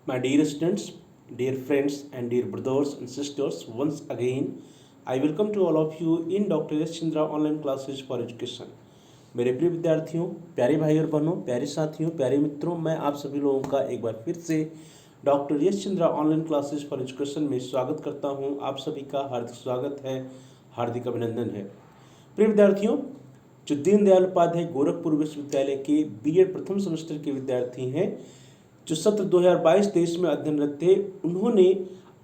My dear students, dear friends, and dear brothers and sisters, once again, I welcome to all of you in Dr. S. Chandra online classes for education. मेरे प्रिय विद्यार्थियों, प्यारे भाई और बहनों, प्यारे साथियों, प्यारे मित्रों, मैं आप सभी लोगों का एक बार फिर से doctor Yash Chandra online classes for education में स्वागत करता हूं। आप सभी का हार्दिक स्वागत है, हार्दिक अभिनंदन है। प्रिय विद्यार्थियों, जो दीनदयाल उपाध्याय गोरखपुर विश्वविद्यालय के बीएड प्रथम सेमेस्टर के विद्यार्थी हैं, जो सत्र 2022-23 में अध्ययनरत थे, उन्होंने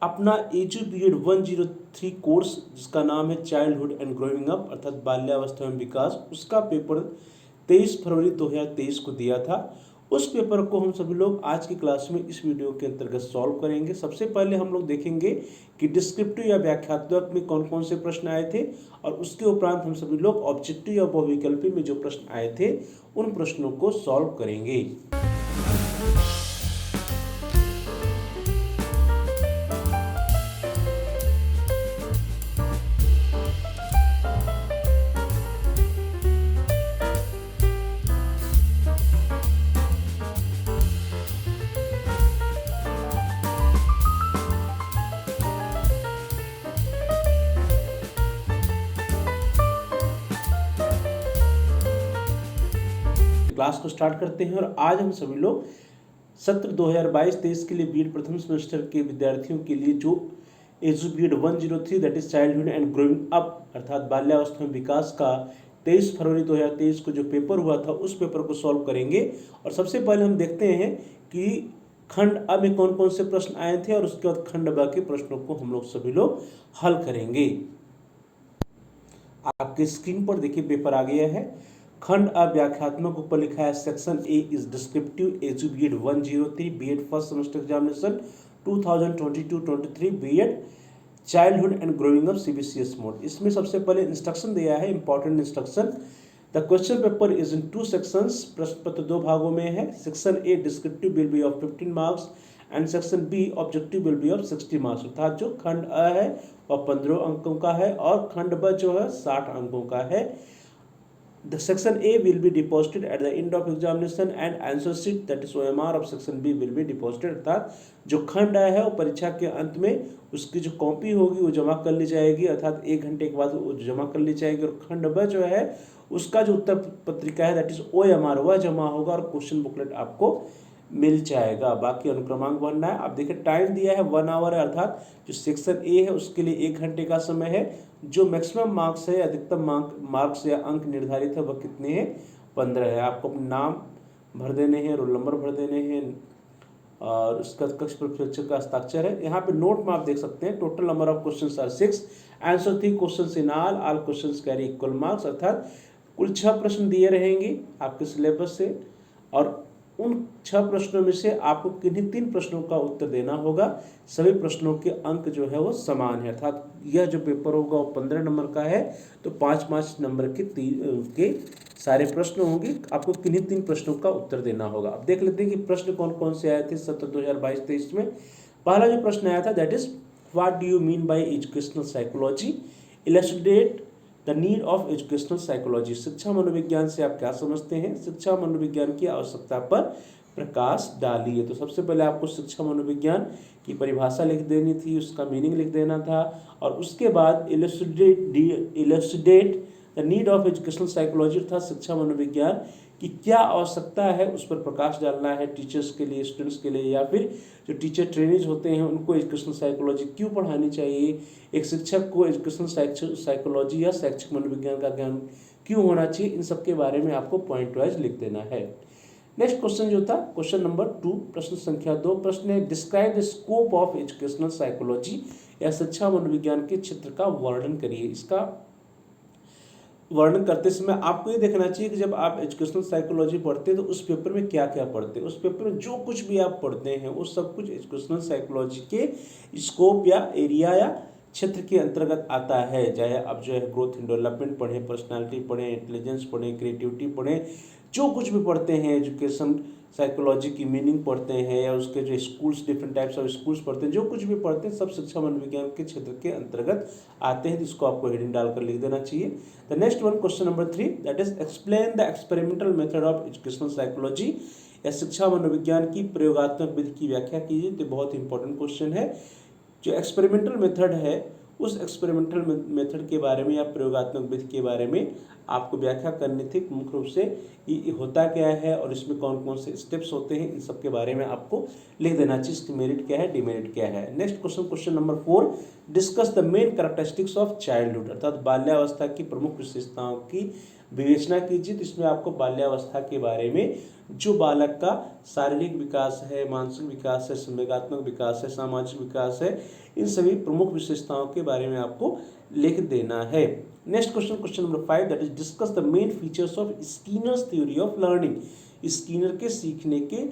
अपना एजू बीएड 103 कोर्स, जिसका नाम है चाइल्डहुड एंड ग्रोइंग अप अर्थात बाल्यावस्था एवं विकास, उसका पेपर 23 फरवरी 2023 को दिया था। उस पेपर को हम सभी लोग आज की क्लास में इस वीडियो के अंतर्गत सॉल्व करेंगे। सबसे पहले हम लोग देखेंगे कि डिस्क्रिप्टिव या व्याख्यात्मक में कौन कौन से प्रश्न आए थे, और उसके उपरांत हम सभी लोग ऑब्जेक्टिव या बहुविकल्पी में जो प्रश्न आए थे उन प्रश्नों को सॉल्व करेंगे। क्लास को स्टार्ट करते हैं, और आज हम सभी लोग सत्र 2022-23 के लिए बीएड प्रथम सेमेस्टर के विद्यार्थियों के लिए जो edu BEd 103 that is childhood and growing up अर्थात बाल्यावस्था में विकास का 23 फरवरी 2023 को जो पेपर हुआ था उस पेपर को सॉल्व करेंगे। और सबसे पहले हम देखते हैं कि खंड अ में कौन कौन से प्रश्न आए थे, और उसके बाद खंड ब के प्रश्नों को हम लोग सभी लोग हल करेंगे। आपके स्क्रीन पर देखिए पेपर आ गया है। खंड अ व्याख्यात्मक ऊपर लिखा है section A is descriptive edu BEd 103 BEd first semester examination 2022-23 BEd childhood and growing up CBCS mode. इसमें सबसे पहले इंस्ट्रक्शन दिया है, important instruction. The question paper is in 2 sections, प्रश्न पत्र 2 भागों में है। Section A descriptive will be of 15 marks and section B objective will be of 60 marks. अर्थात जो खंड अ है वह 15 अंकों का है और खंड ब जो है 60 अंकों का है। The section A will be deposited at the end of examination and answer sheet that is OMR of section B will be deposited। अर्थात जो खंड आया है वो परीक्षा के अंत में उसकी जो कॉपी होगी वो जमा कर ली जाएगी, अर्थात 1 घंटे के बाद वो जमा कर ली जाएगी। और खंड ब जो है उसका जो उत्तर पत्रिका है दैट इज OMR वह जमा होगा और क्वेश्चन बुकलेट आपको मिल जाएगा। बाकी अनुक्रमांक बनना है। आप देखिए टाइम दिया है 1 आवर है, अर्थात जो सेक्शन ए है उसके लिए 1 घंटे का समय है। जो मैक्सिमम मार्क्स है, अधिकतम मार्क्स या अंक निर्धारित है वह कितने हैं, 15 है। आपको अपने नाम भर देने हैं, रोल नंबर भर देने हैं, और उसका कक्ष प्रशिक्षक का हस्ताक्षर है। यहाँ पे नोट में आप देख सकते हैं total number of questions are 6, answer 3 questions in all questions carry equal marks. अर्थात कुल 6 प्रश्न दिए रहेंगे आपके सिलेबस से, और उन 6 प्रश्नों में से आपको किन्हीं 3 प्रश्नों का उत्तर देना होगा। सभी प्रश्नों के अंक जो है वो समान है, अर्थात यह जो पेपर होगा वो 15 नंबर का है, तो 5-5 नंबर के सारे प्रश्न होंगे। आपको किन्हीं 3 प्रश्नों का उत्तर देना होगा। अब देख लेते हैं कि प्रश्न कौन कौन से आए थे सत्र 2022-23 में। पहला जो प्रश्न आया था that is what do you mean by educational psychology, illustrate the need of educational psychology. शिक्षा मनोविज्ञान से आप क्या समझते हैं, शिक्षा मनोविज्ञान की आवश्यकता पर प्रकाश डालिए। तो सबसे पहले आपको शिक्षा मनोविज्ञान की परिभाषा लिख देनी थी, उसका मीनिंग लिख देना था, और उसके बाद illustrate the need of educational psychology अर्थात शिक्षा मनोविज्ञान की क्या आवश्यकता है उस पर प्रकाश डालना है, टीचर्स के लिए, स्टूडेंट्स के लिए, या फिर जो टीचर ट्रेनिज होते हैं उनको एजुकेशनल साइकोलॉजी क्यों पढ़ानी चाहिए, एक शिक्षक को एजुकेशनल साइकोलॉजी या शैक्षिक मनोविज्ञान का ज्ञान क्यों होना चाहिए, इन सब के बारे में आपको पॉइंट वाइज लिख देना है। नेक्स्ट क्वेश्चन जो था क्वेश्चन नंबर 2, प्रश्न संख्या 2 प्रश्न है describe the scope of educational psychology, या शिक्षा मनोविज्ञान के क्षेत्र का वर्णन करिए। इसका वर्णन करते समय आपको ये देखना चाहिए कि जब आप एजुकेशनल साइकोलॉजी पढ़ते हैं तो उस पेपर में क्या क्या पढ़ते हैं। उस पेपर में जो कुछ भी आप पढ़ते हैं वो सब कुछ एजुकेशनल साइकोलॉजी के स्कोप या एरिया या क्षेत्र के अंतर्गत आता है। चाहे आप जो है ग्रोथ एंड डेवलपमेंट पढ़ें, पर्सनालिटी पढ़ें, इंटेलिजेंस पढ़ें, क्रिएटिविटी पढ़ें, जो कुछ भी पढ़ते हैं, एजुकेशन साइकोलॉजी की मीनिंग पढ़ते हैं, या उसके जो schools different types of schools पढ़ते हैं, जो कुछ भी पढ़ते हैं सब शिक्षा मनोविज्ञान के क्षेत्र के अंतर्गत आते हैं। जिसको आपको हेडिंग डालकर लिख देना चाहिए। The next one question number 3 that is explain the experimental method of educational psychology, या शिक्षा मनोविज्ञान की प्रयोगात्मक विधि की व्याख्या कीजिए। तो बहुत इंपॉर्टेंट क्वेश्चन है। जो एक्सपेरिमेंटल मेथड है उस एक्सपेरिमेंटल मेथड के बारे में या प्रयोगात्मक विधि के बारे में आपको व्याख्या करनी थी। मुख्य रूप से ये होता क्या है और इसमें कौन कौन से स्टेप्स होते हैं, इन सब के बारे में आपको लिख देना चाहिए। इसकी मेरिट क्या है, डिमेरिट क्या है। Next question, question number 4, discuss the main characteristics of childhood, अर्थात बाल्यावस्था की प्रमुख विशेषताओं की विवेचना कीजिए। तो इसमें आपको बाल्यावस्था के बारे में जो बालक का शारीरिक विकास है, मानसिक विकास है, संवेगात्मक विकास है, सामाजिक विकास है, इन सभी प्रमुख विशेषताओं के बारे में आपको लिख देना है। Next question, question number 5, that is discuss the main features of Skinner's theory of learning. Skinner के सीखने के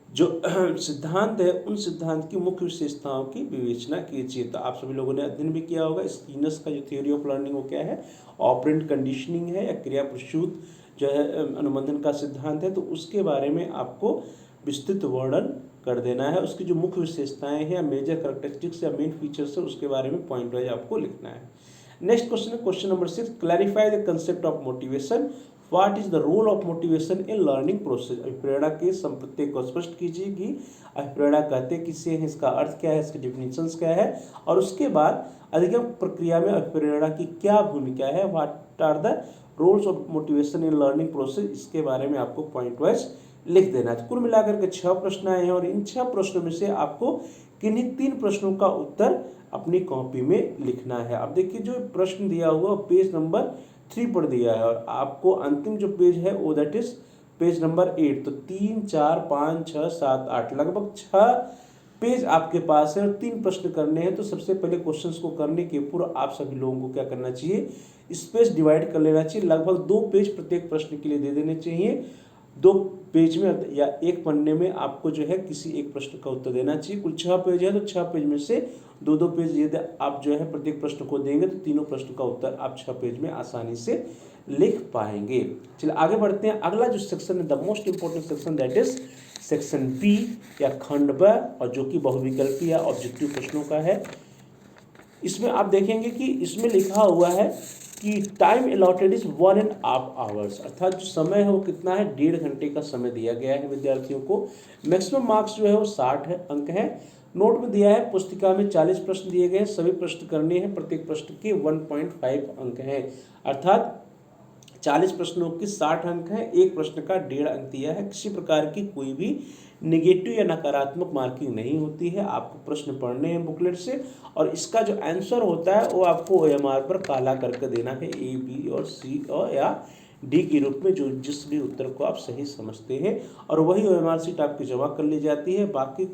जो सिद्धांत है उन सिद्धांत की मुख्य विशेषताओं की विवेचना कीजिए। तो आप सभी लोगों ने अध्ययन भी किया होगा स्कीनर्स का जो थ्योरी ऑफ लर्निंग वो क्या है, ऑपरेंट कंडीशनिंग है या क्रिया प्रसूत जो है अनुबंधन का सिद्धांत है। तो उसके बारे में आपको विस्तृत वर्णन कर देना है। उसकी जो मुख्य विशेषताएं हैं या मेजर कैरेक्टरिस्टिक्स या मेन फीचर्स है उसके बारे में पॉइंट वाइज आपको लिखना है। नेक्स्ट क्वेश्चन है question number 6, clarify the concept of motivation, what is the role of motivation in learning process. अभिप्रेरणा के संप्रत्यय को स्पष्ट कीजिए कि अभिप्रेरणा कहते किसे हैं, इसका अर्थ क्या है, इसके डिफिनेशंस क्या है, और उसके बाद अधिगम प्रक्रिया में अभिप्रेरणा की क्या भूमिका है, what are the roles of motivation in learning process, इसके बारे में आपको पॉइंट वाइज लिख देना है। तो कुल मिलाकर के 6 प्रश्न आए हैं और इन 6 प्रश्नों में से आपको किन्हीं 3 प्रश्नों का उत्तर अपनी कॉपी में लिखना है। अब देखिए जो प्रश्न दिया हुआ पेज नंबर 3 पर दिया है और आपको अंतिम जो पेज है वो दैट इज पेज नंबर 8। तो 3, 4, 5, 6, 7, 8 लगभग 6 पेज आपके पास है और 3 प्रश्न करने हैं। तो सबसे पहले क्वेश्चंस को करने के पूर्व आप सभी लोगों को क्या करना चाहिए, स्पेस डिवाइड कर लेना चाहिए। लगभग 2 पेज प्रत्येक प्रश्न के लिए दे देने चाहिए। 2 पेज में या एक पन्ने में आपको जो है किसी एक प्रश्न का उत्तर देना चाहिए। कुल 6 पेज है तो 6 पेज में से 2-2 पेज यदि आप जो है प्रत्येक प्रश्न को देंगे तो तीनों प्रश्न का उत्तर आप 6 पेज में आसानी से लिख पाएंगे। चलिए आगे बढ़ते हैं। अगला जो सेक्शन है the most important section that is section B या खंड ब, और जो कि बहुविकल्पी या ऑब्जेक्टिव प्रश्नों का है। इसमें आप देखेंगे कि इसमें लिखा हुआ है कि टाइम अलॉटेड इज 1.5 आवर्स, अर्थात जो समय है वो कितना है, 1.5 घंटे का समय दिया गया है विद्यार्थियों को। मैक्सिमम मार्क्स जो है वो 60 अंक है। नोट में दिया है पुस्तिका में 40 प्रश्न दिए गए हैं, सभी प्रश्न करने हैं, प्रत्येक प्रश्न के 1.5 अंक हैं, अर्थात 40 प्रश्नों के 60 अंक हैं, एक प्रश्न का 1.5 अंक दिया है। किसी प्रकार की कोई भी नेगेटिव या नकारात्मक मार्किंग नहीं होती है। आपको प्रश्न पढ़ने हैं बुकलेट से और इसका जो आंसर होता है वो आपको OMR पर काला करके देना है, A, B और C और या D के रूप में, जो जिस भी उत्तर को आप सही समझते हैं, और वही OMR सीट आपकी जमा कर ली जाती है। बाकी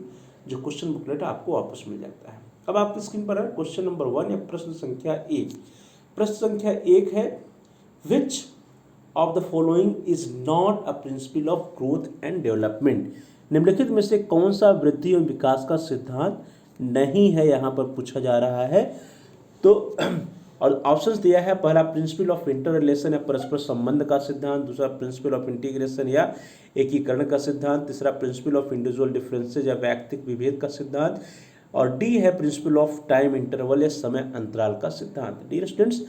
जो क्वेश्चन बुकलेट आपको वापस मिल जाता है। अब आपकी स्क्रीन पर है क्वेश्चन नंबर 1 या प्रश्न संख्या 1। प्रश्न संख्या 1 है, which of the following is not a principle of growth and development. निम्नलिखित में से कौन सा वृद्धि और विकास का सिद्धांत नहीं है, यहाँ पर पूछा जा रहा है। तो और ऑप्शंस दिया है, पहला प्रिंसिपल ऑफ इंटर रिलेशन या परस्पर संबंध का सिद्धांत, दूसरा प्रिंसिपल ऑफ इंटीग्रेशन या एकीकरण का सिद्धांत, तीसरा प्रिंसिपल ऑफ इंडिविजुअल डिफरेंसेज या वैयक्तिक विभेद का सिद्धांत, और डी है प्रिंसिपल ऑफ टाइम इंटरवल या समय अंतराल का सिद्धांत। डियर स्टूडेंट्स,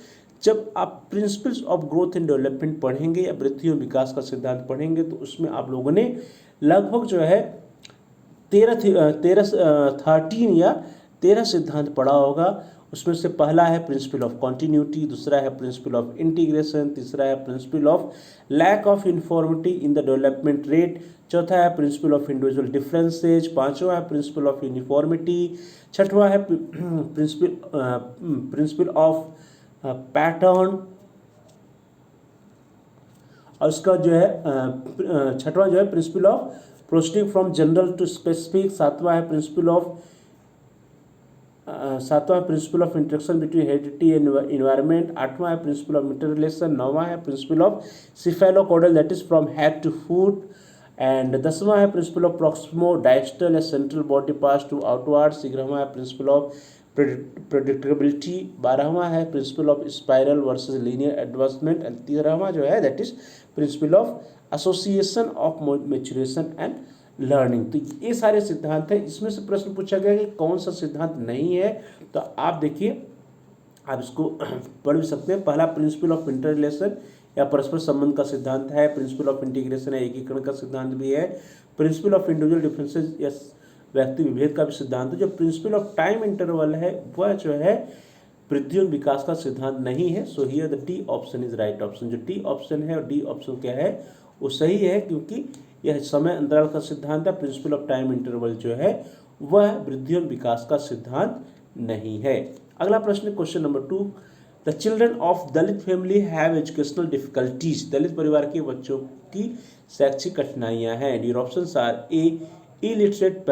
जब आप principles of growth and development पढ़ेंगे या वृद्धि और विकास का सिद्धांत पढ़ेंगे तो उसमें आप लोगों ने लगभग जो है 13 या 13 सिद्धांत पढ़ा होगा। उसमें से पहला है प्रिंसिपल ऑफ कॉन्टिन्यूटी, दूसरा है प्रिंसिपल ऑफ इंटीग्रेशन, तीसरा है principle of lack of uniformity in the development rate, चौथा है प्रिंसिपल ऑफ इंडिविजुअल डिफरेंसेज, पांचवा है प्रिंसिपल ऑफ यूनिफॉर्मिटी, छठवां है प्रिंसिपल ऑफ पैटर्न, और उसका जो है छठवां जो है principle of proceeding from general to specific, सातवां है principle of interaction between heredity and environment, आठवां है प्रिंसिपल ऑफ इंटर रिलेशन, नौवां है principle of cephalocaudal that is from head to foot, and 10वां है प्रिंसिपल ऑफ प्रॉक्सिमो डायस्टल या central body pass to outwards, 11वां है प्रिंसिपल ऑफ प्रेडिक्टेबिलिटी, 12वां है principle of spiral versus linear advancement, and 13वां जो है that is principle of association of maturation and learning. तो ये सारे सिद्धांत हैं। इसमें से प्रश्न पूछा गया कि कौन सा सिद्धांत नहीं है, तो आप देखिए आप इसको पढ़ भी सकते हैं। पहला प्रिंसिपल ऑफ इंटर रिलेशन, या परस्पर संबंध का सिद्धांत है, प्रिंसिपल ऑफ इंटीग्रेशन है, एकीकरण का सिद्धांत भी है, प्रिंसिपल ऑफ इंडिविजुअल डिफरेंसेस या व्यक्ति विभेद का भी सिद्धांत है। जो प्रिंसिपल ऑफ टाइम इंटरवल है वह जो है वृद्धि और विकास का सिद्धांत नहीं है। So here the D option is right option. जो डी ऑप्शन है और डी ऑप्शन क्या है वो सही है, क्योंकि यह समय अंतराल का सिद्धांत है। प्रिंसिपल ऑफ टाइम इंटरवल जो है वह वृद्धि और विकास का सिद्धांत नहीं है। अगला प्रश्न question number 2, the children of Dalit family have educational difficulties. दलित परिवार के बच्चों की शैक्षिक कठिनाइयां हैं। And your options are A illiterate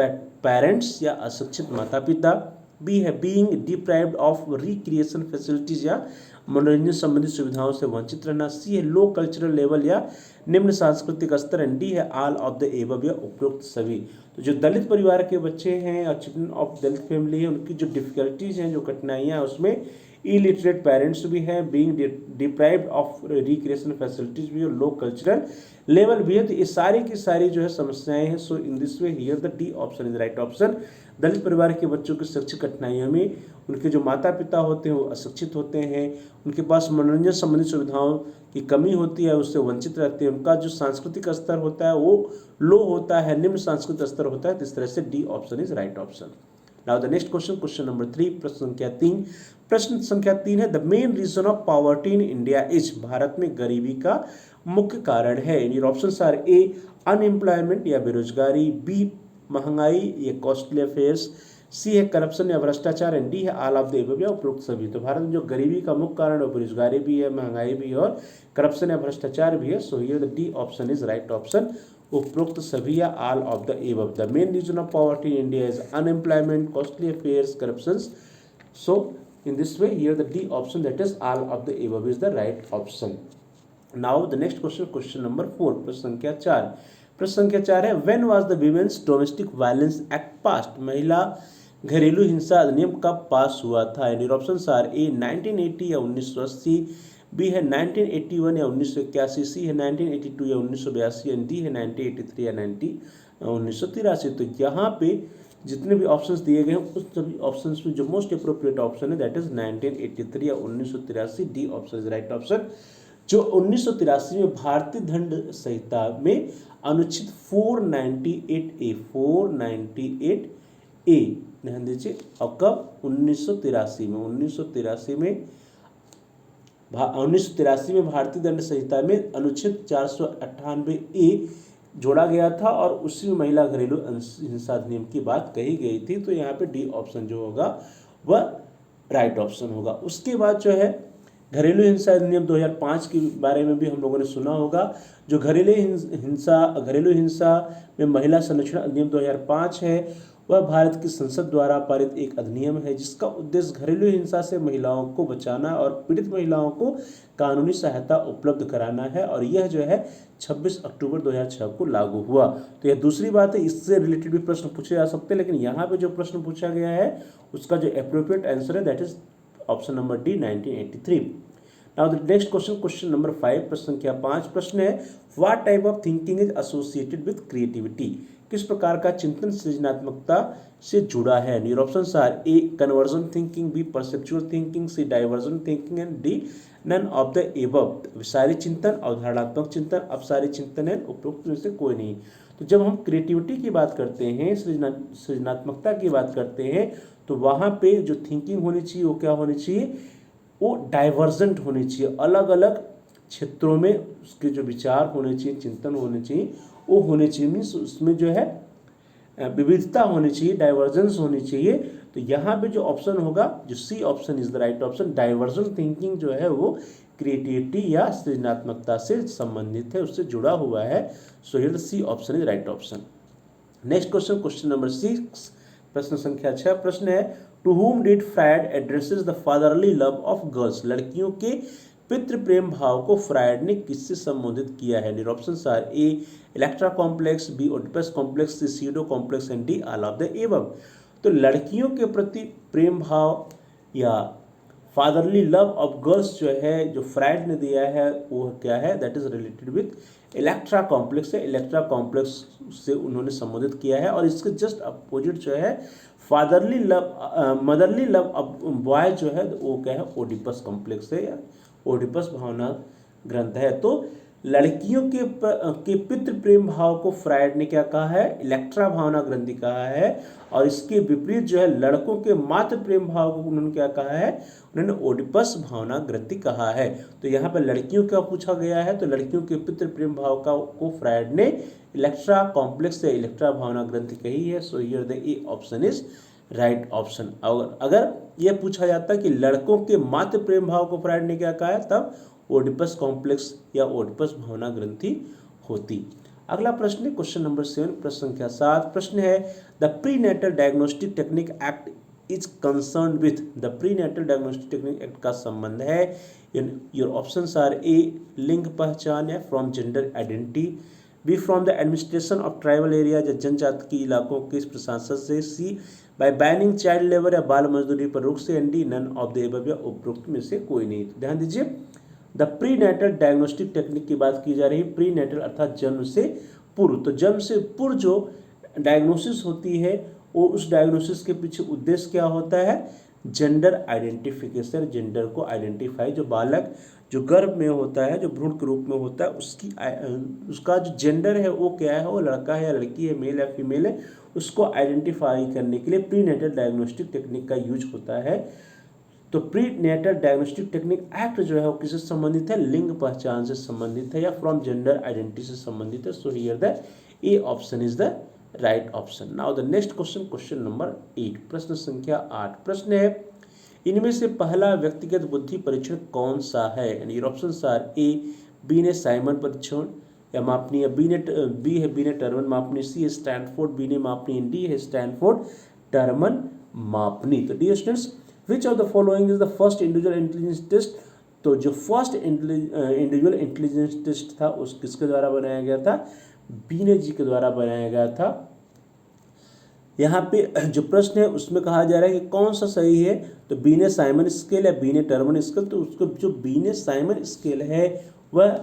parents या अशिक्षित माता पिता, बी है being deprived of recreation facilities या मनोरंजन संबंधित सुविधाओं से वंचित रहना, सी है लो कल्चरल लेवल या निम्न सांस्कृतिक स्तर, एंड डी है ऑल ऑफ द एबव या उपरोक्त सभी। तो जो दलित परिवार के बच्चे हैं और चिल्ड्रन ऑफ दलित फैमिली है उनकी जो डिफिकल्टीज हैं, जो कठिनाइयाँ हैं, उसमें इलिटरेट पेरेंट्स भी हैं, being deprived of recreation facilities भी है, लो कल्चरल लेवल भी है। तो ये सारी की सारी जो है समस्याएं हैं। So in this way here the D option is right option. दलित परिवार के बच्चों की शैक्षिक कठिनाइयों में उनके जो माता पिता होते हैं वो अशिक्षित होते हैं, उनके पास मनोरंजन संबंधित सुविधाओं की कमी होती है, उससे वंचित रहते हैं, उनका जो सांस्कृतिक स्तर होता है वो लो होता है, निम्न सांस्कृतिक स्तर होता है। तो इस तरह से D option is right option. Now the next question, question number 3, प्रश्न संख्या 3। प्रश्न संख्या 3 है the main reason of poverty in India is. भारत में गरीबी का मुख्य कारण है। In options are A unemployment या बेरोजगारी, बी महंगाई या कॉस्टली अफेयर्स, सी है करप्शन या भ्रष्टाचार, एंड डी है ऑल ऑफ द एबव या उपरोक्त सभी। तो भारत में जो गरीबी का मुख्य कारण है बेरोजगारी भी है, महंगाई भी है और करप्शन या भ्रष्टाचार भी है। So here the D option is right option, उपरोक्त सभी या all of the above. The main reason of poverty in India is unemployment, costly affairs, corruption. So in this way here the D option, that is all of the above, is the right option. Now the next question, question number 4, प्रश्न संख्या 4। प्रश्न संख्या 4 है when was the Women's Domestic Violence Act passed। महिला घरेलू हिंसा अधिनियम कब पास हुआ था। एंड ऑप्शंस आर ए 1980 या 1980, बी है 1981 या 1981, सी है 1982 या 1982, एंड डी है 1983 या 1983। तो यहाँ पे जितने भी ऑप्शंस दिए गए हैं उस सभी ऑप्शंस में जो मोस्ट अप्रोप्रिएट ऑप्शन है दैट इज 1983 या 1983। D option is right option. जो 1983 में भारतीय दंड संहिता में अनुच्छेद 498A ध्यान दीजिए। और कब 1983 में भारतीय दंड संहिता में अनुच्छेद 498A जोड़ा गया था और उसी में महिला घरेलू हिंसा अधिनियम की बात कही गई थी। तो यहाँ पे डी ऑप्शन जो होगा वह राइट ऑप्शन होगा। उसके बाद जो है घरेलू हिंसा अधिनियम 2005 के बारे में भी हम लोगों ने सुना होगा। जो घरेलू हिंसा में महिला संरक्षण अधिनियम 2005 है वह भारत की संसद द्वारा पारित एक अधिनियम है जिसका उद्देश्य घरेलू हिंसा से महिलाओं को बचाना और पीड़ित महिलाओं को कानूनी सहायता उपलब्ध कराना है। और यह जो है 26 अक्टूबर 2006 को लागू हुआ। तो यह दूसरी बात है, इससे रिलेटेड भी प्रश्न पूछे जा सकते हैं, लेकिन यहाँ पे जो प्रश्न पूछा गया है उसका जो एप्रोप्रिएट आंसर है that is option number D 1983। Now the next question, question number 5, प्रश्न संख्या 5। प्रश्न है what type of thinking is associated with creativity. किस प्रकार का चिंतन सृजनात्मकता से जुड़ा है। Your options are A convergent thinking, B perceptual thinking, C divergent thinking, and D none of the above. विषारी चिंतन, अवधारणात्मक चिंतन, अपसारी चिंतन है, उपरोक्त में से कोई नहीं। तो जब हम क्रिएटिविटी की बात करते हैं, सृजनात्मकता की बात करते हैं, तो वहाँ पे जो थिंकिंग होनी चाहिए वो क्या होनी चाहिए, वो डाइवर्जेंट होनी चाहिए। अलग अलग क्षेत्रों में उसके जो विचार होने चाहिए, चिंतन होने चाहिए वो होने चाहिए। मीन्स उसमें जो है विविधता होनी चाहिए, डाइवर्जेंस होनी चाहिए। तो यहाँ पे जो ऑप्शन होगा, जो C option is the right option. Divergent thinking जो है वो क्रिएटिविटी या सृजनात्मकता से संबंधित है, उससे जुड़ा हुआ है। So here the C option is right option. Next question, question number 6, प्रश्न संख्या 6। प्रश्न है to whom did Freud addresses the fatherly love of girls. लड़कियों के पितृ प्रेम भाव को फ्रायड ने किससे संबोधित किया है। Options are A Electra complex, B Oedipus complex, C pseudo complex, and D all of the above. तो लड़कियों के प्रति प्रेम भाव या फादरली लव ऑफ गर्ल्स जो है, जो फ्रायड ने दिया है वो क्या है, that is related with Electra complex है। इलेक्ट्रा कॉम्प्लेक्स से उन्होंने संबोधित किया है। और इसके जस्ट अपोजिट जो है fatherly love, motherly love of boy जो है वो क्या है, ओडिपस कॉम्प्लेक्स है या ओडिपस भावना ग्रंथ है। तो लड़कियों के पितृ प्रेम भाव को फ्रायड ने क्या कहा है, इलेक्ट्रा भावना ग्रंथि कहा है, और इसके विपरीत जो है लड़कों के मातृ प्रेम भाव को उन्होंने क्या कहा है, उन्होंने ओडिपस भावना ग्रंथि कहा है। तो यहाँ पर लड़कियों का पूछा गया है, तो लड़कियों के पितृ प्रेम भाव को फ्रायड ने इलेक्ट्रा कॉम्प्लेक्स या इलेक्ट्रा भावना ग्रंथि कही है। So here the A option is right option. अगर यह पूछा जाता है कि लड़कों के मातृ प्रेम भाव को फ्रायड ने क्या कहा है, तब ओडिपस कॉम्प्लेक्स या ओडिपस भावना ग्रंथि होती। अगला प्रश्न है क्वेश्चन नंबर 7, प्रश्न संख्या 7। प्रश्न है the prenatal diagnostic technique act is concern with. The prenatal diagnostic technique act का संबंध है, योर ऑप्शंस आर ए लिंग पहचान है, from gender identity, B from the administration of tribal area या जनजाति के इलाकों के प्रशासन से, C by banning child labour या बाल मजदूरी पर रोक से, and D none of the above या उपरोक्त में से कोई नहीं। तो ध्यान दीजिए, the prenatal diagnostic technique की बात की जा रही है। प्री नेटल अर्थात जन्म से पूर्व। तो जन्म से पूर्व जो डायग्नोसिस होती है, वो उस डायग्नोसिस के पीछे उद्देश्य क्या होता है, जेंडर आइडेंटिफिकेशन, जेंडर को आइडेंटिफाई। जो बालक जो गर्भ में होता है, जो भ्रूण के रूप में होता है, उसका जो जेंडर है वो क्या है, वो लड़का है या लड़की है, मेल या फीमेल है, उसको आइडेंटिफाई करने के लिए प्री नेटल डायग्नोस्टिक टेक्निक का यूज होता है। तो prenatal diagnostic technique act जो है वो किससे संबंधित है, लिंग पहचान से संबंधित है या फ्रॉम जेंडर आइडेंटिटी से संबंधित है। So here the A option is the right option. Now the next question, question number 8, प्रश्न संख्या 8। प्रश्न है इनमें से पहला व्यक्तिगत बुद्धि परीक्षण कौन सा है, एंड योर ऑप्शंस आर ए बीने साइमन परीक्षण या मापनी, या बी है बीने टर्मन मापनी, सी है स्टैनफोर्ड बीने मापनी, डी है स्टैनफोर्ड टर्मन मापनी। तो dear students, which of the following is the first individual intelligence test. तो जो फर्स्ट इंडिविजुअल इंटेलिजेंस टेस्ट था उस किसके द्वारा बनाया गया था, बीने जी के द्वारा बनाया गया था। यहाँ पे जो प्रश्न है उसमें कहा जा रहा है कि कौन सा सही है, तो बीने साइमन स्केल या बीने टर्मन स्केल। तो उसको जो बीने साइमन स्केल है वह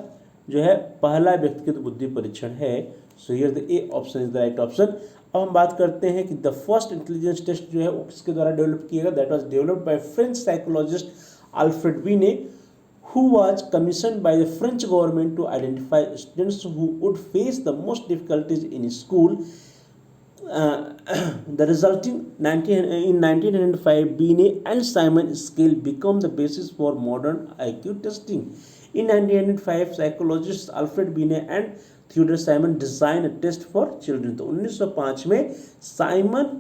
जो है पहला व्यक्तिगत बुद्धि परीक्षण है। So here the A option is the right option. अब हम बात करते हैं कि द फर्स्ट इंटेलिजेंस टेस्ट जो है वो किसके द्वारा डेवलप किया गया, that was developed by French psychologist Alfred बीने, who was commissioned by the French government to identify students who would face the most difficulties in school. The resulting in 1905 Binet and Simon scale become the basis for modern IQ testing. In 1905 psychologists Alfred Binet and Theodore Simon designed a test for children. तो 1905 में Simon,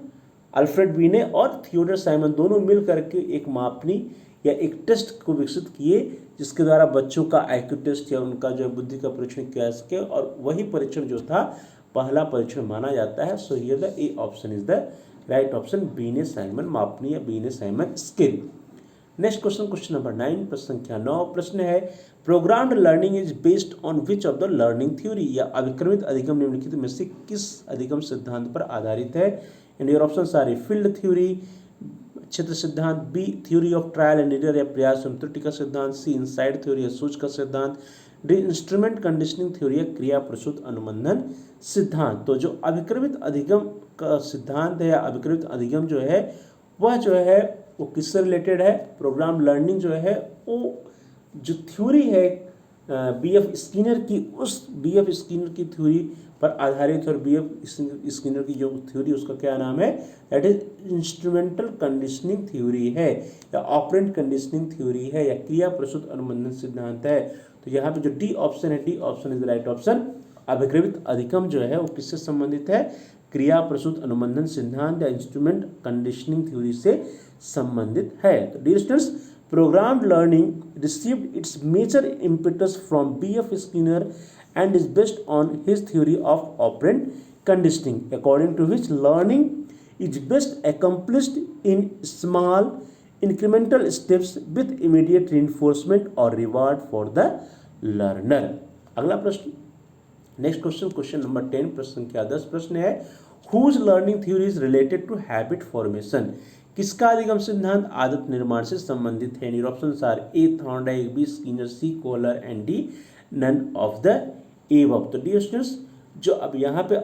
Alfred बीने और Theodore Simon दोनों मिल करके एक मापनी या एक test को विकसित किए जिसके द्वारा बच्चों का आईक्यू टेस्ट या उनका जो बुद्धि का परीक्षण किया जा सके, और वही परीक्षण जो था पहला परीक्षण माना जाता है। So here the A option is the right option, बीने साइमन मापनी या बीने Simon scale. Next question, question number 9, प्रश्न संख्या 9। प्रश्न है programmed learning is based on which of the learning theory, या अभिक्रमित अधिगम निम्नलिखित में से किस अधिगम सिद्धांत पर आधारित है। And your options are A field theory, क्षेत्र सिद्धांत, B theory of trial and error या प्रयास एवं त्रुटि का सिद्धांत, सी इनसाइड थ्योरी या सूच का सिद्धांत, डी इंस्ट्रूमेंट कंडीशनिंग थ्योरी या क्रिया प्रसूत अनुबंधन सिद्धांत। तो जो अभिक्रमित अधिगम का सिद्धांत है या अभिक्रमित अधिगम जो है वह जो है वो किससे रिलेटेड है, प्रोग्राम लर्निंग जो है वो जो थ्योरी है बी.एफ. स्किनर की, उस बी.एफ. स्किनर की थ्योरी पर आधारित, और बी.एफ. स्किनर की जो थ्योरी उसका क्या नाम है, that is instrumental conditioning theory है या ऑपरेंट कंडीशनिंग थ्योरी है या क्रिया प्रसूत अनुबंधन सिद्धांत है। तो यहाँ पे जो डी ऑप्शन है, D option is the right option. अभिक्रमित अधिगम जो है वो किससे संबंधित है, क्रिया प्रसूत अनुबंधन सिद्धांत या इंस्ट्रूमेंट कंडीशनिंग थ्योरी से संबंधित है। तो dear students, programmed learning received its major impetus from B.F. Skinner and is based on his theory of operant conditioning, according to which learning is best accomplished in small incremental steps with immediate reinforcement or reward for the learner. अगला प्रश्न, next question, question number 10, प्रश्न संख्या 10। प्रश्न है whose learning theory is related to habit formation, किसका अधिगम सिद्धांत आदत निर्माण से संबंधित है। Options are A Thorndike, B Skinner, C Kohler and D none of the above. तो डियर स्टूडेंट्स, जो अब यहाँ पे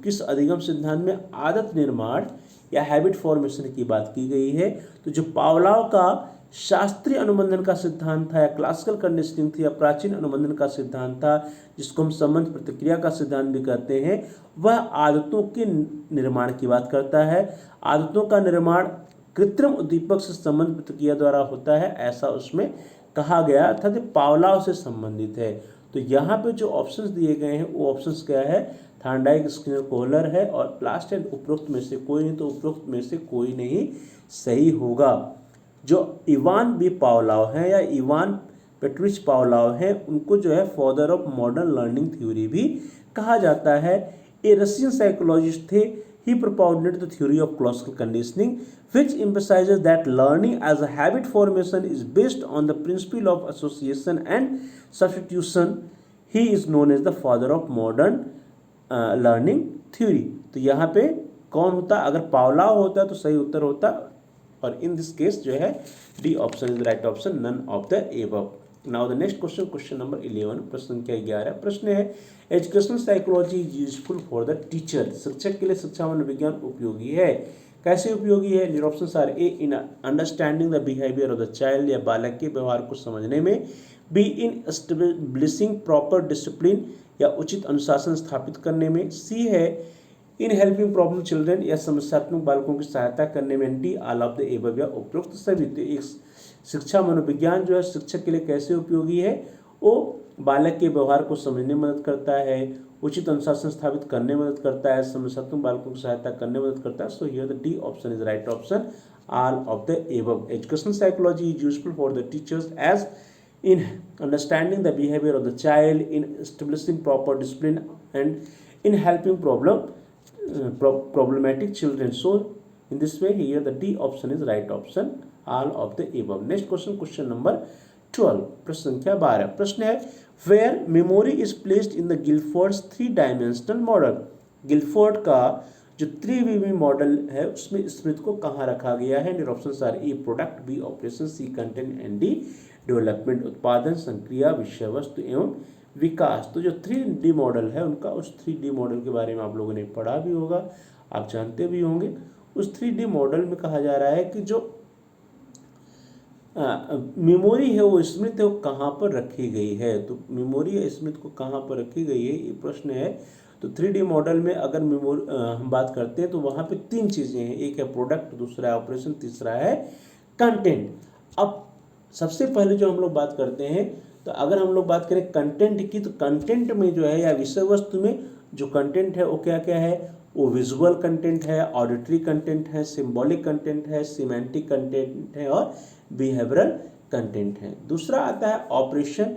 किस अधिगम सिद्धांत में आदत निर्माण या हैबिट फॉर्मेशन की बात की गई है। तो जो पावलोव का शास्त्रीय अनुबंधन का सिद्धांत था या क्लासिकल कंडीशनिंग थी या प्राचीन अनुबंधन का सिद्धांत था, जिसको हम संबंध प्रतिक्रिया का सिद्धांत भी कहते हैं, वह आदतों के निर्माण की बात करता है। आदतों का निर्माण कृत्रिम उद्दीपक से संबंध प्रतिक्रिया द्वारा होता है, ऐसा उसमें कहा गया, अर्थात पावलोव से संबंधित है। तो यहाँ पे जो ऑप्शंस दिए गए हैं वो ऑप्शंस क्या है, थार्नडाइक, स्किनर, कोहलर है, और लास्ट है उपरोक्त में से कोई नहीं, तो उपरोक्त में से कोई नहीं सही होगा। जो इवान बी पावलोव हैं या इवान पेट्रिच पावलोव हैं, उनको जो है father of modern learning theory भी कहा जाता है। ये रशियन साइकोलॉजिस्ट थे। He propounded the theory of classical conditioning, which emphasizes that learning as a habit formation is based on the principle of association and substitution. He is known as the father of modern learning theory. तो यहाँ पे कौन होता, अगर Pavlov होता तो सही उत्तर होता, और इन दिस केस जो है D option is right option, none of the above. Now the next question, question number 11, प्रश्न संख्या 11। प्रश्न है educational psychology is useful for the teacher. शिक्षक के लिए शिक्षा मनोविज्ञान उपयोगी है। कैसे उपयोगी है? Your options are A, in understanding the behaviour of the child, या बालक के व्यवहार को समझने में। B, in establishing proper discipline, या उचित अनुशासन स्थापित करने में। सी है इन हेल्पिंग प्रॉब्लम चिल्ड्रन, या समस्यात्मक बालकों की सहायता करने में। D, all of the above, या उपरोक्त सभी। तो एक शिक्षा मनोविज्ञान जो है शिक्षक के लिए कैसे उपयोगी है? वो बालक के व्यवहार को समझने में मदद करता है, उचित अनुशासन स्थापित करने में मदद करता है, समस्यात्मक बालकों की सहायता करने में मदद करता है। So here the D option is right option, all of the above. Educational psychology is useful for the teachers as in understanding the behavior of the child, in establishing proper discipline, and in helping problematic children. So in this way here the D option is right option, all of the above. Next question, question number 12, प्रश्न संख्या 12। प्रश्न है where memory is placed in the Guilford's 3-dimensional model। Guilford का जो 3D model है उसमें स्मृति को कहाँ रखा गया है? और options are A, product, B, operation, C, content, and D, development, उत्पादन, संक्रिया, विषय वस्तु एवं विकास। तो जो 3D मॉडल है उनका, उस 3D मॉडल के बारे में आप लोगों ने पढ़ा भी होगा, आप जानते भी होंगे। उस 3D मॉडल में कहा जा रहा है कि जो मेमोरी है, वो स्मृति है, वो कहाँ पर रखी गई है। तो मेमोरी या स्मृति को कहाँ पर रखी गई है, ये प्रश्न है। तो 3D मॉडल में अगर मेमोरी हम बात करते हैं तो वहाँ पे 3 चीज़ें हैं, एक है प्रोडक्ट, दूसरा है ऑपरेशन, तीसरा है कंटेंट। अब सबसे पहले जो हम लोग बात करते हैं, तो अगर हम लोग बात करें कंटेंट की, तो कंटेंट में जो है या विषय वस्तु में जो कंटेंट है वो क्या क्या है? वो विजुअल कंटेंट है, ऑडिटरी कंटेंट है, सिंबॉलिक कंटेंट है, सिमेंटिक कंटेंट है, और बिहेवियरल कंटेंट है। दूसरा आता है ऑपरेशन,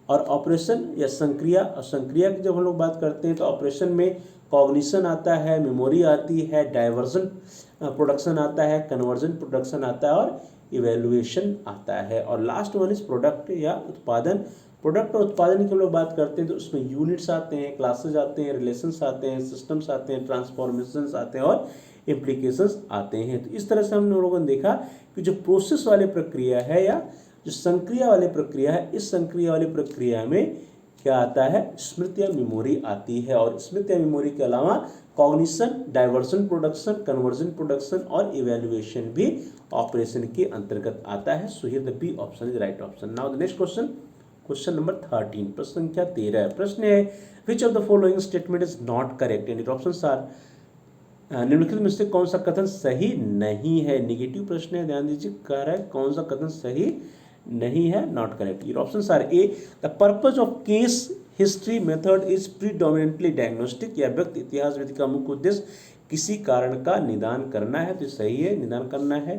और ऑपरेशन या संक्रिया। और संक्रिया की जब हम लोग बात करते हैं तो ऑपरेशन में कॉग्निशन आता है, मेमोरी आती है, डाइवर्जन प्रोडक्शन आता है, कन्वर्जन प्रोडक्शन आता है, और इवेल्युएशन आता है। और लास्ट वन इज प्रोडक्ट या उत्पादन। प्रोडक्ट और उत्पादन की हम लोग बात करते हैं तो उसमें यूनिट्स आते हैं, क्लासेज आते हैं, रिलेशंस आते हैं, सिस्टम्स आते हैं, ट्रांसफॉर्मेशंस आते हैं, और इम्प्लीकेशंस आते हैं। तो इस तरह से हम लोगों ने देखा कि जो प्रोसेस वाली प्रक्रिया है या जो संक्रिया वाली प्रक्रिया है, इस संक्रिया वाली प्रक्रिया में क्या आता है? स्मृति या मेमोरी आती है। और स्मृति या मेमोरी के अलावा cognition, divergent production, convergent production और इवेल्युएशन भी ऑपरेशन के अंतर्गत आता है। So here the B option is right option. Now the next question, question number 13, प्रश्न संख्या 13। प्रश्न है which of the following statement is not correct, and options are, निम्नलिखित में से कौन सा कथन सही नहीं है? निगेटिव प्रश्न है, ध्यान दीजिए, कह रहा है कौन सा कथन सही नहीं है, not correct. Your options are A, the purpose of case history method is predominantly diagnostic, या व्यक्ति इतिहास विधि का मुख्य उद्देश्य किसी कारण का निदान करना है, तो सही है, निदान करना है।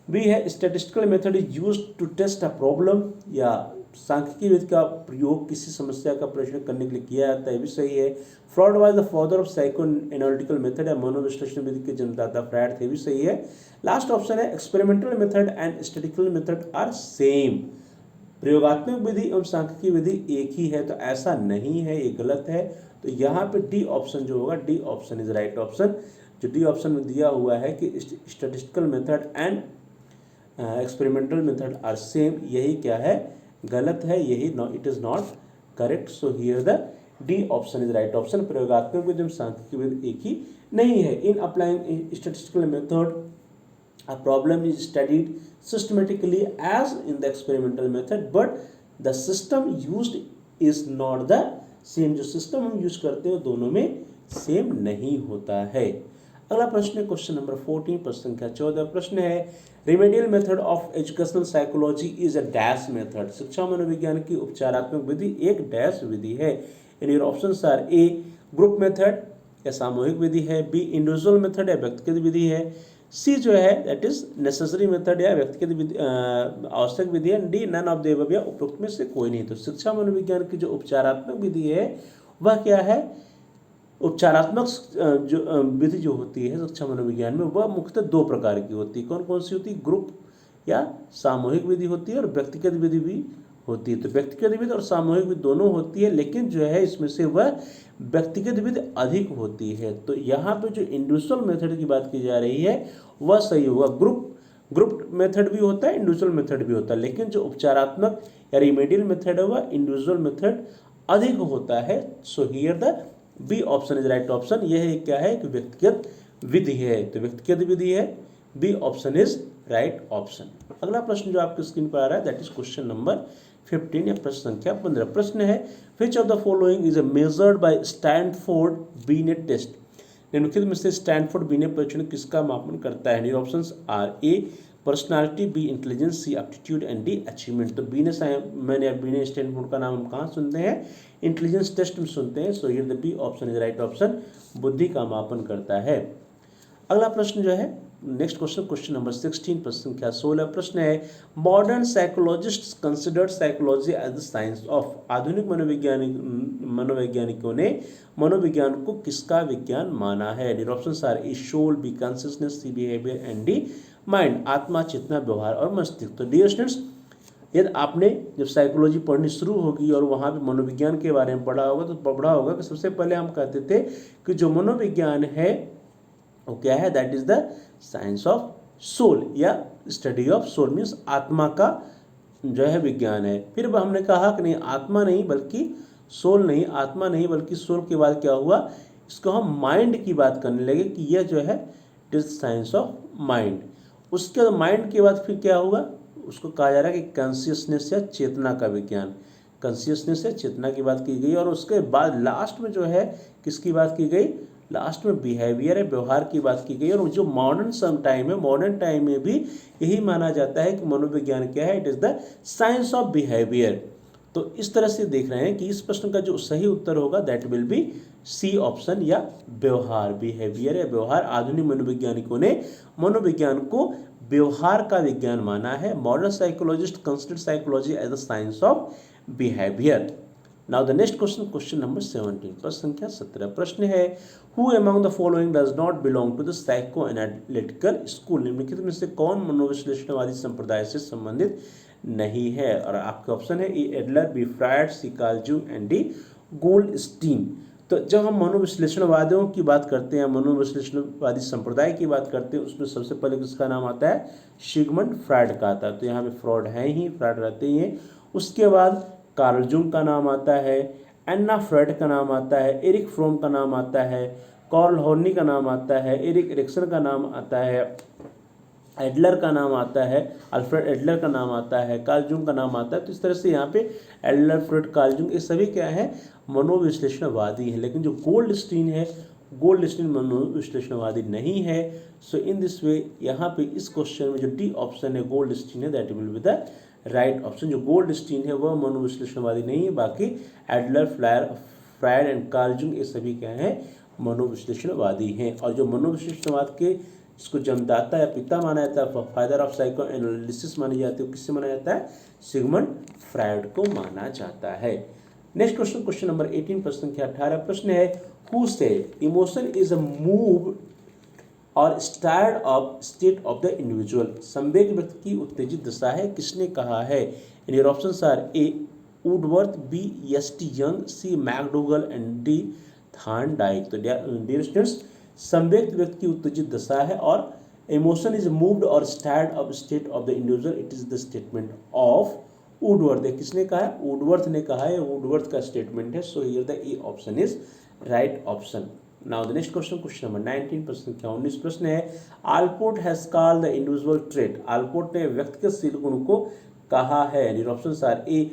बी है statistical method is used to test a problem, या सांख्यिकी विधि का प्रयोग किसी समस्या का परीक्षण करने के लिए किया जाता है, भी सही है। Fraud was the father of psycho analytical method, या मनोविश्लेषण विधि के जन्मदाता फ्रायड थे, भी सही है। लास्ट ऑप्शन है experimental method and statistical method are same, प्रयोगात्मक विधि एवं सांख्यिकी विधि एक ही है, तो ऐसा नहीं है, ये गलत है। तो यहाँ पे डी ऑप्शन जो होगा, D option is right option. जो डी ऑप्शन में दिया हुआ है कि statistical method and experimental method are same, यही क्या है? गलत है, यही it is not correct. So here the D option is right option. प्रयोगात्मक विधि में सांख्यिकीय विधि एक ही नहीं है। In applying statistical method a problem is studied systematically as in the experimental method but the system used is not the same। जो सिस्टम हम यूज करते हैं दोनों में सेम नहीं होता है। अगला प्रश्न है क्वेश्चन नंबर 14 प्रश्न संख्या 14। प्रश्न है remedial method of educational psychology is a dash method. शिक्षा मनोविज्ञान की उपचारात्मक विधि एक डैश विधि है। In your options are A group method या सामूहिक विधि है, बी इंडिविजुअल मेथड या व्यक्तिगत विधि है, सी जो है दैट इज नेसेसरी मेथड या व्यक्तिगत विधि आवश्यक विधि है, D none of the above या उपरोक्त में से कोई नहीं। तो शिक्षा मनोविज्ञान की जो उपचारात्मक विधि है वह क्या है? उपचारात्मक जो विधि जो होती है शिक्षा मनोविज्ञान में वह मुख्यतः दो प्रकार की होती है। कौन कौन सी होती है? ग्रुप या सामूहिक विधि होती है और व्यक्तिगत विधि भी होती है। तो व्यक्तिगत विधि और सामूहिक विधि दोनों होती है, लेकिन जो है इसमें से वह व्यक्तिगत विधि अधिक होती है। तो यहाँ पे जो इंडिविजुअल मेथड की बात की जा रही है वह सही होगा। ग्रुप मेथड भी होता है, इंडिविजुअल मेथड भी होता है, लेकिन जो उपचारात्मक या रिमेडियल मेथड है वह इंडिविजुअल मेथड अधिक होता है। So here the B option is right option. यह क्या है? कि व्यक्तिगत विधि है, तो व्यक्तिगत विधि है, B option is right option. अगला प्रश्न जो आपकी स्क्रीन पर आ रहा है दैट इज क्वेश्चन नंबर 15 या प्रश्न संख्या 15। प्रश्न है which of the following is measured by Stanford Binet test. निम्नलिखित में से स्टैनफोर्ड बीनेट परीक्षण किसका मापन करता है? Your options are A personality, B intelligence, C aptitude and D achievement. तो बीने मैंने बीने स्टैनफोर्ड का नाम हम कहाँ सुनते हैं? इंटेलिजेंस टेस्ट में सुनते हैं। So here the B option is right option, बुद्धि का मापन करता है। अगला प्रश्न जो है नेक्स्ट क्वेश्चन नंबर 16 प्रश्न संख्या 16। प्रश्न है modern psychologist considered psychology as the science of. आधुनिक मनोवैज्ञानिकों ने मनोविज्ञान को किसका विज्ञान माना है? Dear options are A soul, B consciousness, C behaviour and D mind. आत्मा, चेतना, व्यवहार और मस्तिष्क। तो डियर स्टूडेंट्स, यदि आपने जब साइकोलॉजी पढ़नी शुरू होगी और वहाँ पे मनोविज्ञान के बारे में पढ़ा होगा तो पढ़ा होगा कि सबसे पहले हम कहते थे कि जो मनोविज्ञान है वो क्या है? That is the science of soul या स्टडी ऑफ सोल, मीन्स आत्मा का जो है विज्ञान है। फिर हमने कहा कि नहीं, आत्मा नहीं बल्कि सोल नहीं, आत्मा नहीं बल्कि सोल के बाद क्या हुआ? इसको हम माइंड की बात करने लगे कि यह जो है it is science of mind. उसके बाद माइंड के बाद फिर क्या होगा? उसको कहा जा रहा है कि कॉन्शियसनेस या चेतना का विज्ञान। कॉन्शियसनेस या चेतना की बात की गई और उसके बाद लास्ट में जो है किसकी बात की गई? लास्ट में बिहेवियर है, व्यवहार की बात की गई। और जो मॉडर्न टाइम है, मॉडर्न टाइम में भी यही माना जाता है कि मनोविज्ञान क्या है? It is the science of behaviour. तो इस तरह से देख रहे हैं कि इस प्रश्न का जो सही उत्तर होगा that will be C option या व्यवहार, बिहेवियर या व्यवहार। आधुनिक मनोवैज्ञानिकों ने मनोविज्ञान को व्यवहार का विज्ञान माना है। Modern psychologist consider psychology as the science of behaviour. Now the next question number 17 प्रश्न संख्या 17। प्रश्न है who among the following does not belong to the psychoanalytical school. निम्नलिखित में से कौन मनोविश्लेषणवादी संप्रदाय से संबंधित नहीं है? और आपके ऑप्शन है A Adler, B Freud, C Carl Jung and D Goldstein. तो जब हम मनोविश्लेषणवादियों की बात करते हैं, मनोविश्लेषणवादी संप्रदाय की बात करते हैं, उसमें सबसे पहले किसका नाम आता है? सिगमंड फ्रायड का आता है। तो यहाँ पे फ्रॉड है ही, फ्रायड रहते ही हैं। उसके बाद कार्ल जंग का नाम आता है, एन्ना फ्रायड का नाम आता है, एरिक फ्रोम का नाम आता है, कार्ल हॉर्नी का नाम आता है, एरिक एरिक्सन का नाम आता है, एडलर का नाम आता है, अल्फ्रेड एडलर का नाम आता है, कार्ल जंग का नाम आता है। तो इस तरह से यहाँ पे एडलर, फ्रेड, कार्ल जंग ये सभी क्या है? मनोविश्लेषणवादी है। लेकिन जो गोल्डस्टीन है, गोल्डस्टीन मनोविश्लेषणवादी नहीं है। सो इन दिस वे यहाँ पे इस क्वेश्चन में जो डी ऑप्शन है गोल्डस्टीन है that will be the right option. जो गोल्डस्टीन है वह मनोविश्लेषणवादी नहीं है, बाकी एडलर, फ्रायड एंड कार्ल जंग ये सभी क्या हैं? मनोविश्लेषणवादी हैं। और जो मनोविश्लेषणवाद के इसको जन्मदाता या पिता माना जाता है, फादर ऑफ साइको एनालिसिस मानी जाती है, किससे माना जाता है? सिगमंड फ्रायड को माना जाता है। नेक्स्ट क्वेश्चन नंबर 18 प्रश्न संख्या 18। प्रश्न है who said emotion is a moved or stirred of state of the individual. संवेग व्यक्ति की उत्तेजित दशा है, किसने कहा है? In your options are A Woodworth, B S T. Young, C McDougall and D Thorndike. तो डियर स्टूडेंट्स, संवेग व्यक्ति की उत्तेजित दशा है और इमोशन इज मूव्ड और stirred of state of the individual. It is the statement of Woodworth है। किसने कहा है? वुडवर्थ ने कहा है, वुडवर्थ का स्टेटमेंट है। So here the A option is right option. Now the next question, question number 19 प्रश्न क्या 19 प्रश्न है, Allport has called the individual trait, Allport ने व्यक्तिगत गुण को कहा है। And options are A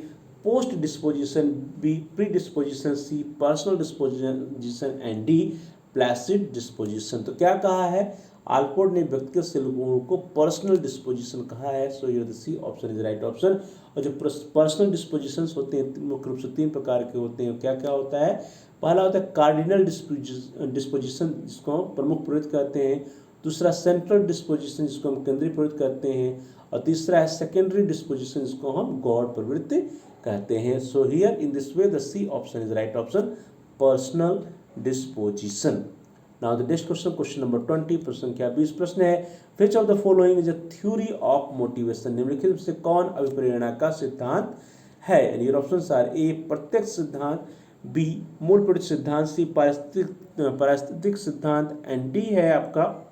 post disposition, B predisposition, C personal disposition and D placid disposition. तो क्या कहा है? आलपोर्ट ने व्यक्तिगत गुणों को पर्सनल डिस्पोजिशन कहा है। So here the C option is right option. और जो पर्सनल डिस्पोजिशंस होते हैं मुख्य रूप से 3 प्रकार के होते हैं। क्या क्या होता है? पहला होता है कार्डिनल डिस्पोजिशन, जिसको हम प्रमुख प्रवृत्ति कहते हैं। दूसरा सेंट्रल डिस्पोजिशन, जिसको हम केंद्रीय प्रवृत्ति कहते हैं। और तीसरा है सेकेंडरी डिस्पोजिशन, जिसको हम गौड़ प्रवृत्ति कहते हैं। So here in this way the C option is right option, personal disposition. Now the next question, question number 20 प्रश्न क्या 20 प्रश्न है, which of the following is a theory of motivation, निम्नलिखित में से कौन अभिप्रेरणा का सिद्धांत है? And your options are A प्रत्यक्ष सिद्धांत, बी मूल प्रवृत्ति सिद्धांत, सी पारिस्थितिक सिद्धांत एंड डी है आपका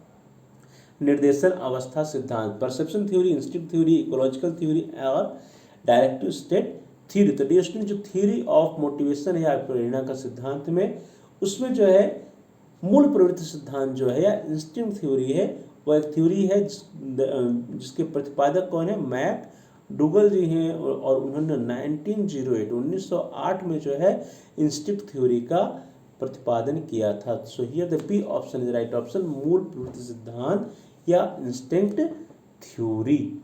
निर्देशन अवस्था सिद्धांत, perception theory, instinct theory, ecological theory और डायरेक्टिव स्टेट थ्योरी। तो डी स्टूडेंट, जो थ्योरी ऑफ मोटिवेशन है या प्रेरणा का सिद्धांत में, उसमें जो है मूल प्रवृत्ति सिद्धांत जो है या इंस्टिंक्ट थ्योरी है, वो एक थ्योरी है जिसके प्रतिपादक कौन है? मैक डुगल जी हैं। और उन्होंने 1908 में जो है इंस्टिंक्ट थ्योरी का प्रतिपादन किया था। So here the B option is right option, मूल प्रवृत्ति सिद्धांत या इंस्टिंक्ट थ्योरी।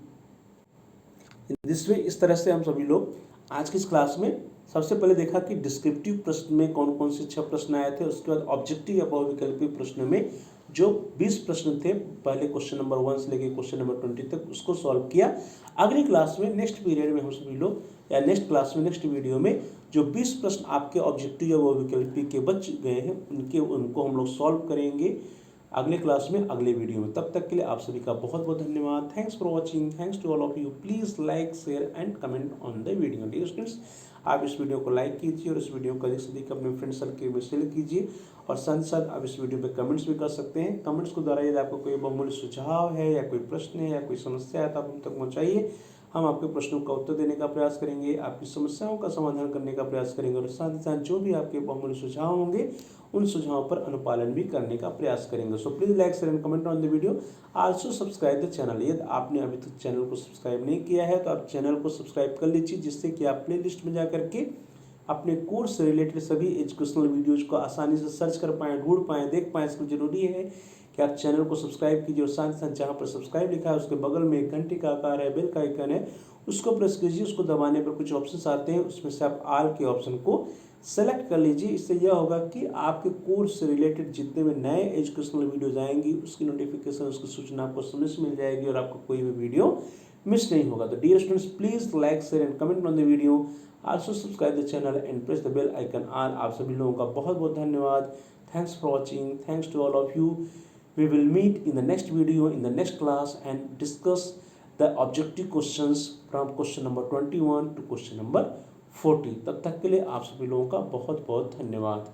दिस वे, इस तरह से हम सभी लोग आज की इस क्लास में सबसे पहले देखा कि डिस्क्रिप्टिव प्रश्न में कौन कौन से 6 प्रश्न आए थे। उसके बाद ऑब्जेक्टिव या बहुविकल्पीय प्रश्न में जो 20 प्रश्न थे, पहले क्वेश्चन नंबर 1 से लेकर क्वेश्चन नंबर 20 तक, उसको सॉल्व किया। अगली क्लास में नेक्स्ट पीरियड में हम सभी लोग या नेक्स्ट क्लास में नेक्स्ट वीडियो में जो 20 प्रश्न आपके ऑब्जेक्टिव या बहुविकल्पीय के बच गए हैं उनको हम लोग सॉल्व करेंगे अगले क्लास में, अगले वीडियो में। तब तक के लिए आप सभी का बहुत बहुत धन्यवाद। Thanks for watching, thanks to all of you. Please like, share and comment on the video. Dear students, आप इस वीडियो को लाइक कीजिए और इस वीडियो को अधिक से अधिक अपने फ्रेंड सर्कल में शेयर कीजिए। और साथ ही साथ आप इस वीडियो पे कमेंट्स भी कर सकते हैं। कमेंट्स के द्वारा यदि आपको कोई बहुमूल्य सुझाव है या कोई प्रश्न है या कोई समस्या है तो आप हम तक पहुँचाइए। हम आपके प्रश्नों का उत्तर देने का प्रयास करेंगे, आपकी समस्याओं का समाधान करने का प्रयास करेंगे और साथ ही साथ जो भी आपके बहुमूल्य सुझाव होंगे उन सुझावों पर अनुपालन भी करने का प्रयास करेंगे। So please like, share and comment on the video. Also subscribe the channel. यदि आपने अभी तक चैनल को सब्सक्राइब नहीं किया है तो आप चैनल को सब्सक्राइब कर लीजिए, जिससे कि आप प्ले लिस्ट में जा करके अपने कोर्स से रिलेटेड सभी एजुकेशनल वीडियोज को आसानी से सर्च कर पाएँ, ढूंढ पाएँ, देख पाएँ। इसको जरूरी है कि आप चैनल को सब्सक्राइब कीजिए और साथ ही साथ जहाँ पर सब्सक्राइब लिखा है उसके बगल में एक घंटी का आकार है, बेल का आइकन है, उसको प्रेस कीजिए। उसको दबाने पर कुछ ऑप्शंस आते हैं, उसमें से आप ऑल के ऑप्शन को सेलेक्ट कर लीजिए। इससे यह होगा कि आपके कोर्स से रिलेटेड जितने भी नए एजुकेशनल वीडियोज आएंगी उसकी नोटिफिकेशन, उसकी सूचना आपको समय से मिल जाएगी और आपको कोई भी वीडियो मिस नहीं होगा। तो dear students, please like, share and comment on the video. Also subscribe the channel and press the bell icon on. आप सभी लोगों का बहुत बहुत धन्यवाद। Thanks for watching, thanks to all of you. We will meet in the next video, in the next class, and discuss the objective questions from question number 21 to question number 40। तब तक के लिए आप सभी लोगों का बहुत बहुत धन्यवाद।